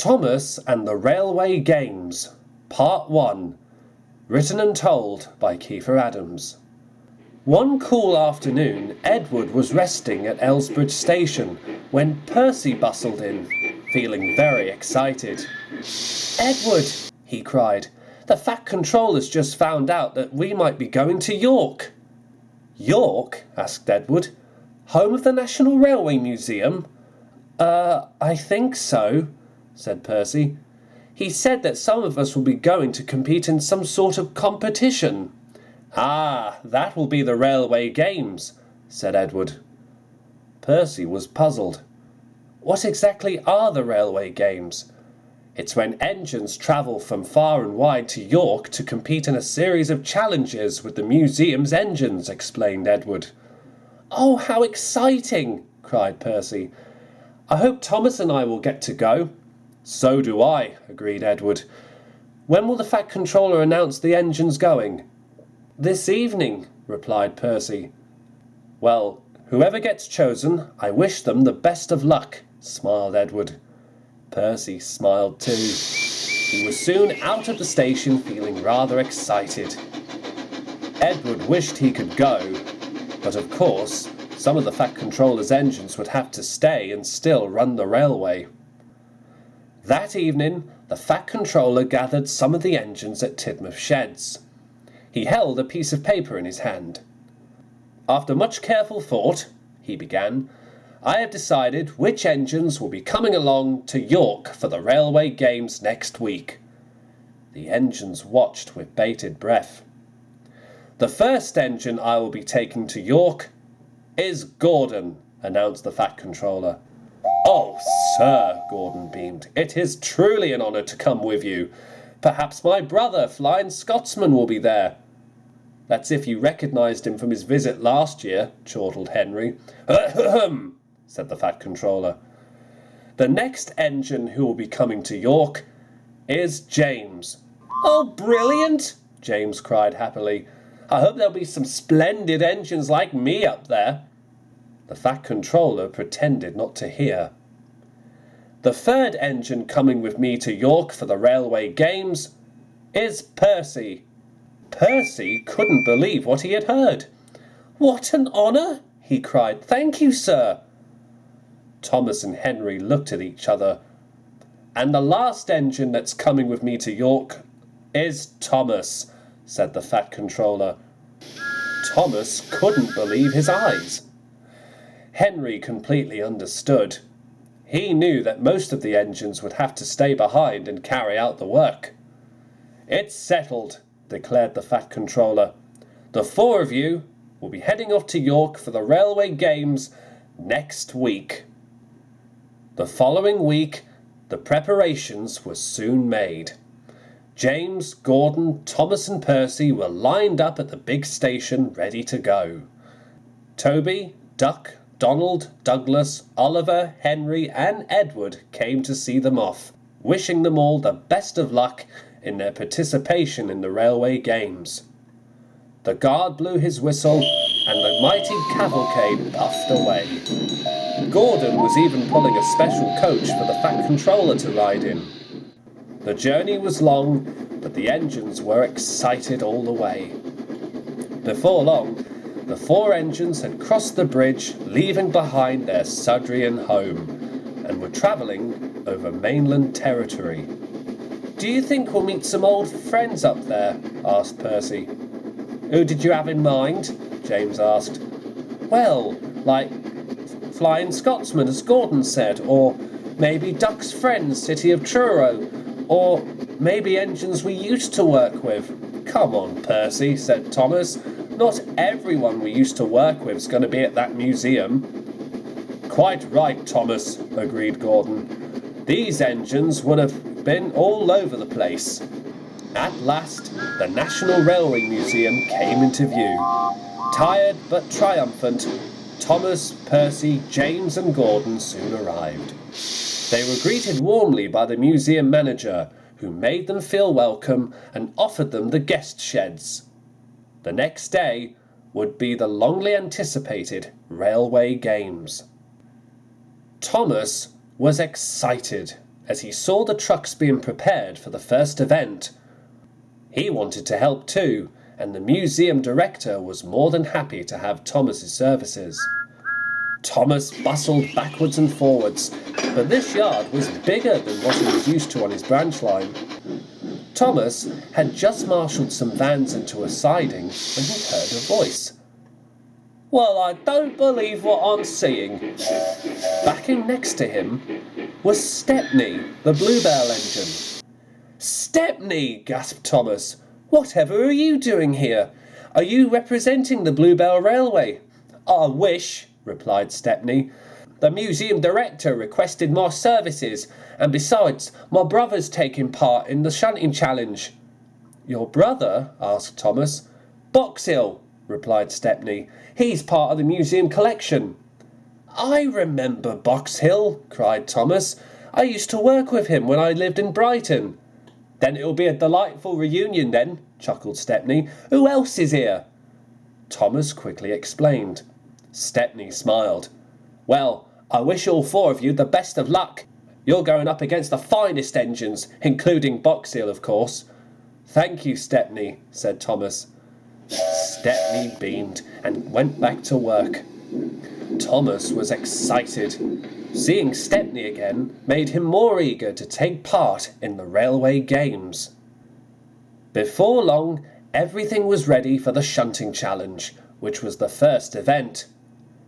Thomas and the Railway Games, Part 1, written and told by Kiefer Adams. One cool afternoon, Edward was resting at Elsbridge Station when Percy bustled in, feeling very excited. "Edward," he cried, "the Fat Controller's just found out that we might be going to York." "York?" asked Edward. "Home of the National Railway Museum?" I think so," said Percy. "He said that some of us will be going to compete in some sort of competition." "Ah, that will be the Railway Games," said Edward. Percy was puzzled. What exactly are the Railway Games? "It's when engines travel from far and wide to York to compete in a series of challenges with the museum's engines," explained Edward. "Oh, how exciting!" cried Percy. "I hope Thomas and I will get to go." "So do I," agreed Edward. "When will the Fat Controller announce the engines going?" "This evening," replied Percy. "Well, whoever gets chosen, I wish them the best of luck," smiled Edward. Percy smiled too. He was soon out of the station feeling rather excited. Edward wished he could go, but of course, some of the Fat Controller's engines would have to stay and still run the railway. That evening, the Fat Controller gathered some of the engines at Tidmouth Sheds. He held a piece of paper in his hand. "After much careful thought," he began, "I have decided which engines will be coming along to York for the Railway Games next week." The engines watched with bated breath. "The first engine I will be taking to York is Gordon," announced the Fat Controller. "Oh, sir," Gordon beamed, "it is truly an honour to come with you. Perhaps my brother, Flying Scotsman, will be there." "That's if you recognised him from his visit last year," chortled Henry. "Ahem," said the Fat Controller. "The next engine who will be coming to York is James." "Oh, brilliant!" James cried happily. "I hope there'll be some splendid engines like me up there." The Fat Controller pretended not to hear. "The third engine coming with me to York for the Railway Games is Percy." Percy couldn't believe what he had heard. "What an honour!" he cried. "Thank you, sir." Thomas and Henry looked at each other. "And the last engine that's coming with me to York is Thomas," said the Fat Controller. Thomas couldn't believe his eyes. Henry completely understood. He knew that most of the engines would have to stay behind and carry out the work. "It's settled," declared the Fat Controller. "The four of you will be heading off to York for the Railway Games next week." The following week, the preparations were soon made. James, Gordon, Thomas and Percy were lined up at the big station ready to go. Toby, Duck, Donald, Douglas, Oliver, Henry and Edward came to see them off, wishing them all the best of luck in their participation in the Railway Games. The guard blew his whistle and the mighty cavalcade puffed away. Gordon was even pulling a special coach for the Fat Controller to ride in. The journey was long, but the engines were excited all the way. Before long, the four engines had crossed the bridge, leaving behind their Sudrian home, and were travelling over mainland territory. "Do you think we'll meet some old friends up there?" asked Percy. "Who did you have in mind?" James asked. "Well, like Flying Scotsman, as Gordon said, or maybe Duck's friends, City of Truro, or maybe engines we used to work with." "Come on, Percy," said Thomas. "Not everyone we used to work with is going to be at that museum." "Quite right, Thomas," agreed Gordon. "These engines would have been all over the place." At last, the National Railway Museum came into view. Tired but triumphant, Thomas, Percy, James and Gordon soon arrived. They were greeted warmly by the museum manager, who made them feel welcome and offered them the guest sheds. The next day would be the longly anticipated Railway Games. Thomas was excited. as he saw the trucks being prepared for the first event. He wanted to help too, and the museum director was more than happy to have Thomas's services. Thomas bustled backwards and forwards, but this yard was bigger than what he was used to on his branch line. Thomas had just marshalled some vans into a siding when he heard a voice. "Well, I don't believe what I'm seeing." Backing next to him was Stepney, the Bluebell engine. "Stepney!" gasped Thomas. "Whatever are you doing here? Are you representing the Bluebell Railway?" "I wish," replied Stepney. "The museum director requested my services, and besides, my brother's taking part in the shunting challenge." "Your brother?" asked Thomas. "Box Hill," replied Stepney. "He's part of the museum collection." "I remember Box Hill," cried Thomas. "I used to work with him when I lived in Brighton." "Then it'll be a delightful reunion then," chuckled Stepney. "Who else is here?" Thomas quickly explained. Stepney smiled. "Well, I wish all four of you the best of luck. You're going up against the finest engines, including Box Hill, of course." "Thank you, Stepney," said Thomas. Stepney beamed and went back to work. Thomas was excited. Seeing Stepney again made him more eager to take part in the railway games. Before long, everything was ready for the shunting challenge, which was the first event.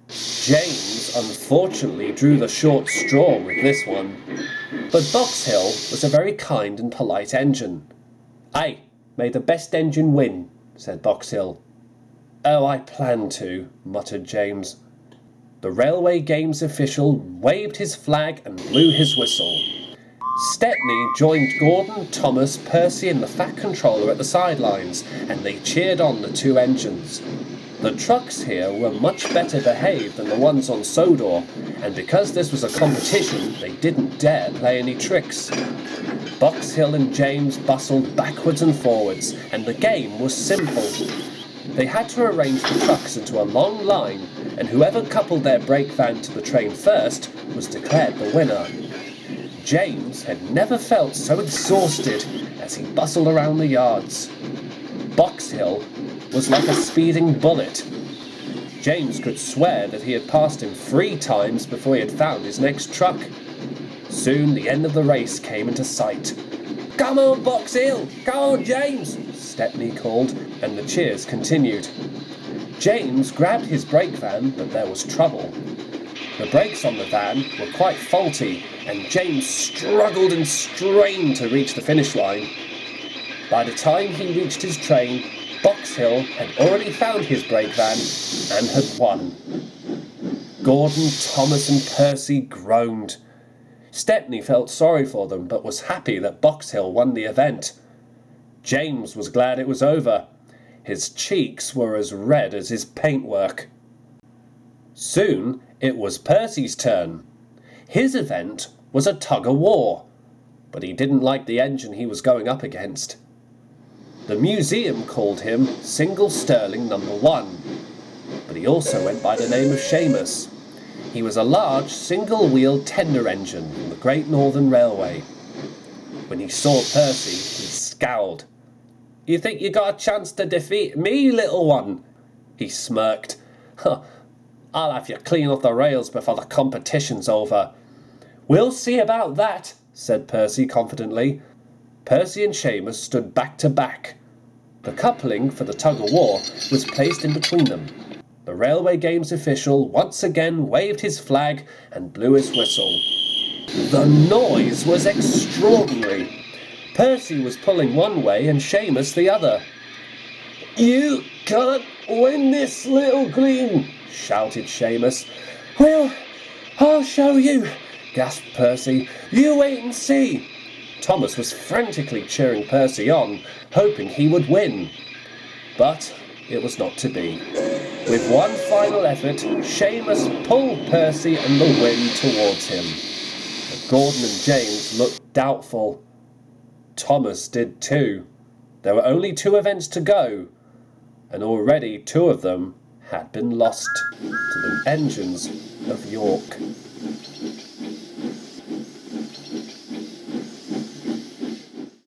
James unfortunately drew the short straw with this one, but Box Hill was a very kind and polite engine. "Aye, may the best engine win," said Box Hill. "Oh, I planned to," muttered James. The railway games official waved his flag and blew his whistle. Stepney joined Gordon, Thomas, Percy and the Fat Controller at the sidelines, and they cheered on the two engines. The trucks here were much better behaved than the ones on Sodor, and because this was a competition, they didn't dare play any tricks. Box Hill and James bustled backwards and forwards, and the game was simple. They had to arrange the trucks into a long line, and whoever coupled their brake van to the train first was declared the winner. James had never felt so exhausted as he bustled around the yards. Box Hill was like a speeding bullet. James could swear that he had passed him 3 times before he had found his next truck. Soon the end of the race came into sight. "Come on, Box Hill! Come on, James!" Stepney called, and the cheers continued. James grabbed his brake van, but there was trouble. The brakes on the van were quite faulty, and James struggled and strained to reach the finish line. By the time he reached his train, Box Hill had already found his brake van and had won. Gordon, Thomas and Percy groaned. Stepney felt sorry for them, but was happy that Box Hill won the event. James was glad it was over. His cheeks were as red as his paintwork. Soon it was Percy's turn. His event was a tug-of-war, but he didn't like the engine he was going up against. The museum called him Single Stirling No. 1, but he also went by the name of Seamus. He was a large single-wheel tender engine from the Great Northern Railway. When he saw Percy, he scowled. "You think you got a chance to defeat me, little one?" He smirked. "Huh, I'll have you clean off the rails before the competition's over." "We'll see about that," said Percy confidently. Percy and Seamus stood back to back. The coupling for the tug-of-war was placed in between them. The railway games official once again waved his flag and blew his whistle. The noise was extraordinary. Percy was pulling one way and Seamus the other. "You can't win this, little green," shouted Seamus. "Well, I'll show you," gasped Percy. "You wait and see." Thomas was frantically cheering Percy on, hoping he would win. But it was not to be. With one final effort, Seamus pulled Percy and the wind towards him. But Gordon and James looked doubtful. Thomas did too. There were only 2 events to go, and already 2 of them had been lost to the engines of York.